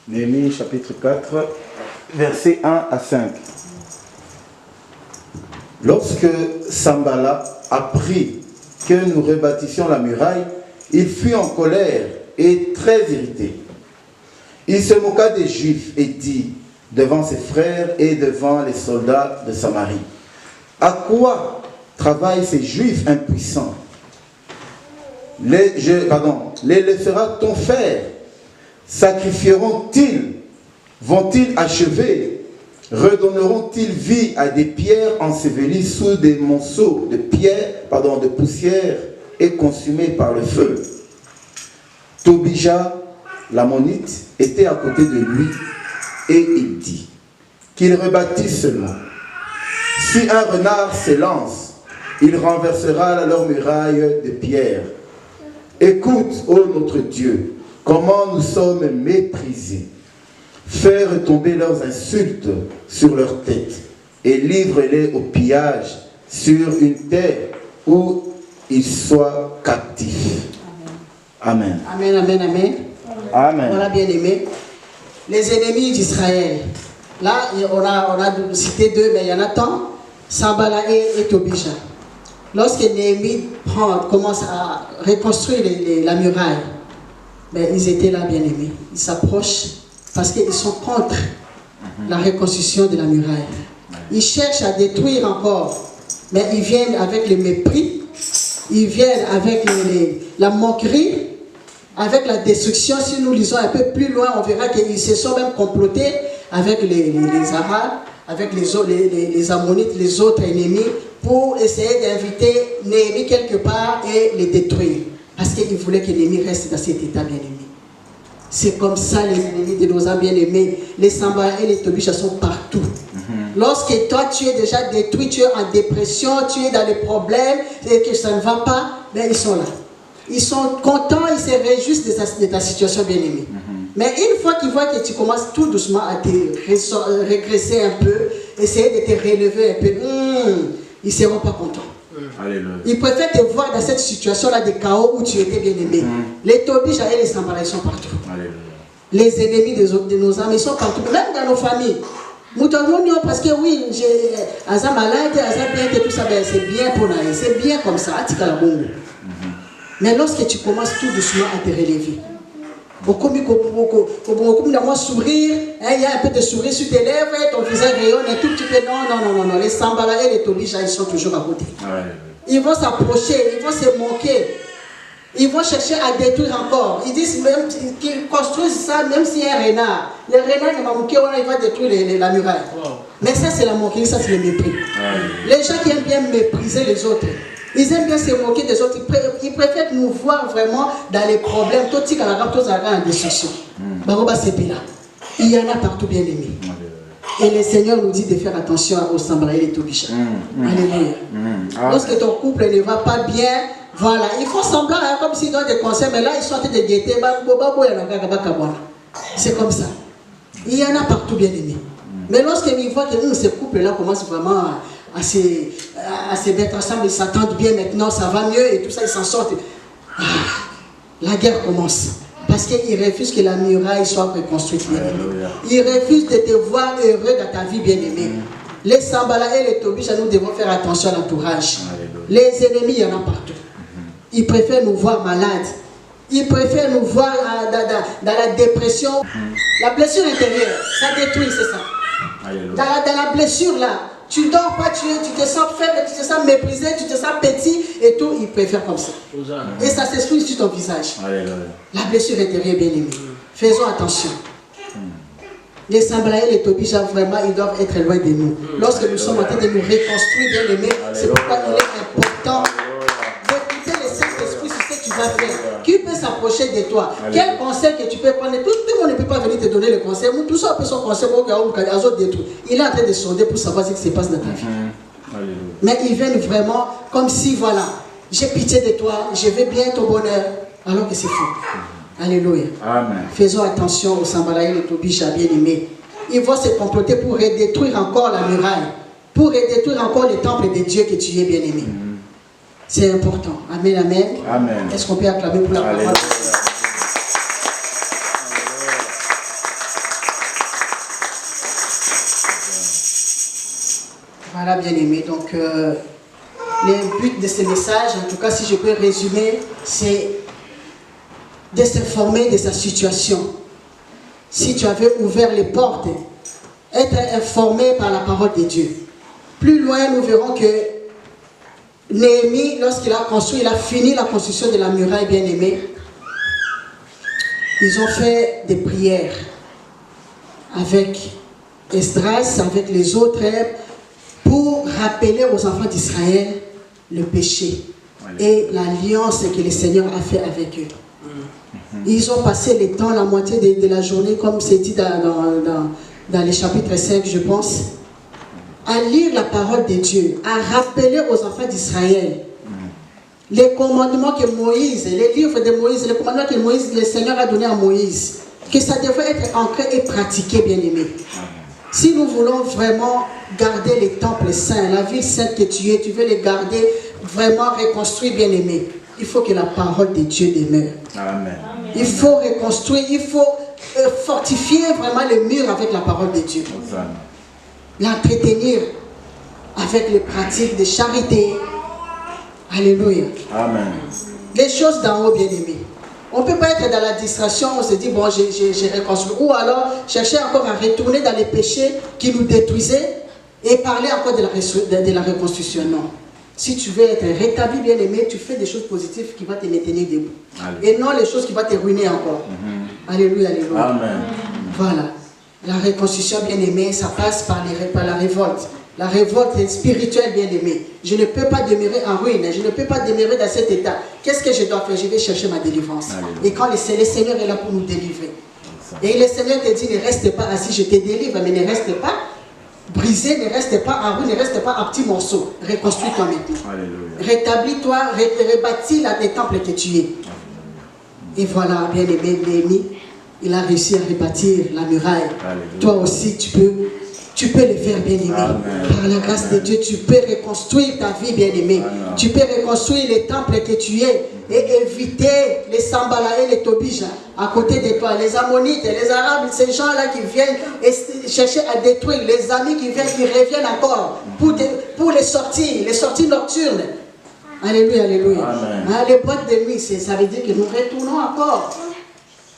Speaker 2: Néhémie chapitre 4, versets 1 à 5. Lorsque Sambala apprit que nous rebâtissions la muraille, il fut en colère et très irrité. Il se moqua des Juifs et dit devant ses frères et devant les soldats de Samarie: à quoi travaillent ces Juifs impuissants? Les laissera-t-on faire? Sacrifieront-ils? Vont-ils achever? Redonneront-ils vie à des pierres ensevelies sous des monceaux de de poussière et consumées par le feu? Tobija, l'ammonite, était à côté de lui et il dit qu'il rebâtisse seulement. Si un renard s'élance, il renversera leur muraille de pierre. Écoute, ô notre Dieu, comment nous sommes méprisés. Fais retomber leurs insultes sur leur tête et livre-les au pillage sur une terre où ils soient captifs. Amen.
Speaker 1: Amen, amen, amen.
Speaker 2: Amen.
Speaker 1: Voilà, bien aimé. Les ennemis d'Israël. Là, on a cité deux, mais il y en a tant. Sambala et Tobija. Lorsque Néhémie commence à reconstruire la muraille, mais ils étaient là, bien aimés. Ils s'approchent parce qu'ils sont contre la reconstruction de la muraille. Ils cherchent à détruire encore, mais ils viennent avec le mépris, ils viennent avec la moquerie, avec la destruction. Si nous lisons un peu plus loin, on verra qu'ils se sont même complotés avec les Arabes, avec les Ammonites, les autres ennemis, pour essayer d'inviter Néhémie quelque part et les détruire. Parce qu'ils voulaient que Néhémie reste dans cet état, bien aimé. C'est comme ça les ennemis de nos âmes bien-aimés. Les Sanballat et les Tobisha sont partout. Lorsque toi tu es déjà détruit, tu es en dépression, tu es dans les problèmes et que ça ne va pas, ben ils sont là. Ils sont contents, ils se réjouissent de ta situation bien-aimée. Mais une fois qu'ils voient que tu commences tout doucement à te régresser un peu, essayer de te relever un peu, ils ne seront pas contents. Ils préfèrent te voir dans cette situation-là de chaos où tu étais bien-aimé. Les Tobisha et les Sanballat sont partout. Les ennemis de nos âmes, ils sont partout, même dans nos familles. Parce que oui, j'ai Aza malade, Aza bien, tout ça, ben, c'est bien pour nous, c'est bien comme ça. Mais lorsque tu commences tout doucement à te relever, sourire, il y a un peu de sourire sur tes lèvres, ton visage rayonne et tout petit peu. Non. Les Sanballat et les Tobisha, ils sont toujours à côté. Ils vont s'approcher, ils vont se moquer. Ils vont chercher à détruire encore. Ils disent même qu'ils construisent ça, même s'il y a un renard. Le renard ne va manquer, il va détruire la muraille. Mais ça, c'est la moquerie, ça, c'est le mépris. Les gens qui aiment bien mépriser les autres, ils aiment bien se moquer des autres. Ils préfèrent nous voir vraiment dans les problèmes. Il y en a partout, bien aimés. Et le Seigneur nous dit de faire attention aux Sanballat et les Tobisha. Alléluia. Lorsque ton couple ne va pas bien, voilà, il faut semblant comme s'ils donnent des conseils, mais là ils sont en train de guetter. C'est comme ça. Il y en a partout, bien aimés. Mais lorsqu'ils voient que ce couple-là commence vraiment à se mettre ensemble, ils s'attendent bien maintenant, ça va mieux et tout ça, ils s'en sortent. La guerre commence. Parce qu'ils refusent que la muraille soit reconstruite, bien-aimé. Ils refusent de te voir heureux dans ta vie, bien-aimé. Les Sanballat et les Tobisha, nous devons faire attention à l'entourage. Les ennemis, il y en a partout. Ils préfèrent nous voir malades. Ils préfèrent nous voir dans la dépression. La blessure intérieure, ça détruit, c'est ça. Dans la blessure là, tu dors pas, tu te sens faible, tu te sens méprisé, tu te sens petit et tout, ils préfèrent comme ça. Et ça s'exprime sur ton visage. La blessure intérieure, bien aimée. Faisons attention. Les Sanballat et les Tobisha, vraiment, ils doivent être loin de nous. Lorsque nous sommes en train de nous reconstruire, bien aimés, c'est pourquoi il est important d'écouter le Saint-Esprit sur ce que tu vas faire. Qui peut s'approcher de toi? Quel conseil que tu peux prendre? Tout le monde ne peut pas venir te donner le conseil. Tout ça peut son conseil pour il est en train de sonder pour savoir ce qui se passe dans ta vie. Mais ils viennent vraiment comme si, voilà, j'ai pitié de toi, je veux bien ton bonheur, alors que c'est faux. Alléluia. Amen. Faisons attention aux Sanballat et les Tobisha, bien-aimés. Ils vont se comploter pour redétruire encore la muraille, pour redétruire encore le temple de Dieu que tu es, bien-aimé. C'est important. Amen, amen. Amen. Est-ce qu'on peut acclamer pour la parole? Voilà, bien-aimés. Donc, le but de ce message, en tout cas, si je peux résumer, c'est de s'informer de sa situation. Si tu avais ouvert les portes, être informé par la parole de Dieu. Plus loin, nous verrons que Néhémie, lorsqu'il a construit, il a fini la construction de la muraille, bien-aimée. Ils ont fait des prières avec Esdras, avec les autres, pour rappeler aux enfants d'Israël le péché et l'alliance que le Seigneur a fait avec eux. Ils ont passé le temps, la moitié de la journée, comme c'est dit dans les chapitres 5, je pense, à lire la parole de Dieu, à rappeler aux enfants d'Israël les commandements que Moïse, les livres de Moïse, les commandements que Moïse, le Seigneur a donné à Moïse, que ça devrait être ancré et pratiqué, bien-aimé. Si nous voulons vraiment garder les temples saints, la ville sainte que tu es, tu veux les garder vraiment reconstruits, bien-aimé, il faut que la parole de Dieu demeure. Amen. Il faut reconstruire, il faut fortifier vraiment le mur avec la parole de Dieu. L'entretenir avec les pratiques de charité. Alléluia. Amen. Les choses d'en haut, bien-aimés. On ne peut pas être dans la distraction, on se dit, bon, j'ai reconstruit. Ou alors, chercher encore à retourner dans les péchés qui nous détruisaient et parler encore de la reconstruction. Non. Si tu veux être rétabli, bien-aimé, tu fais des choses positives qui vont te maintenir debout. Alléluia. Et non les choses qui vont te ruiner encore. Alléluia, alléluia. Amen. Voilà. La reconstruction, bien-aimé, ça passe par la révolte. La révolte est spirituelle, bien aimée. Je ne peux pas demeurer en ruine, je ne peux pas demeurer dans cet état. Qu'est-ce que je dois faire? Je vais chercher ma délivrance. Et quand le Seigneur est là pour nous délivrer. Et le Seigneur te dit, ne reste pas assis, je te délivre, mais ne reste pas brisé, ne reste pas en ruine, ne reste pas en petits morceaux. Reconstruis-toi maintenant. Rétablis-toi, rebâtis là des temples que tu es. Et voilà, bien aimé, Néhémie, il a réussi à rebâtir la muraille. Alléluia. Toi aussi, tu peux le faire, bien aimé. Par la grâce de Dieu, tu peux reconstruire ta vie, bien aimé. Tu peux reconstruire les temples que tu es et éviter les Sambala et les Tobija à côté de toi. Les Ammonites, les Arabes, ces gens-là qui viennent chercher à détruire, les amis qui viennent, qui reviennent encore pour les sorties nocturnes. Alléluia, alléluia. Hein, les boîtes de nuit, ça veut dire que nous retournons encore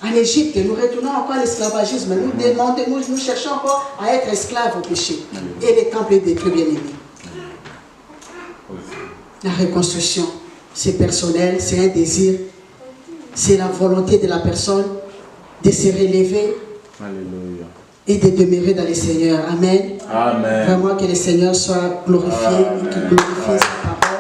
Speaker 1: en Égypte, nous retournons encore à l'esclavagisme. Nous cherchons encore à être esclaves au péché. Et les temples détruits, bien aimés. La reconstruction, c'est personnel, c'est un désir, c'est la volonté de la personne de se relever. Alléluia. Et de demeurer dans le Seigneur. Amen. Amen. Vraiment que le Seigneur soit glorifié et qu'il glorifie sa parole.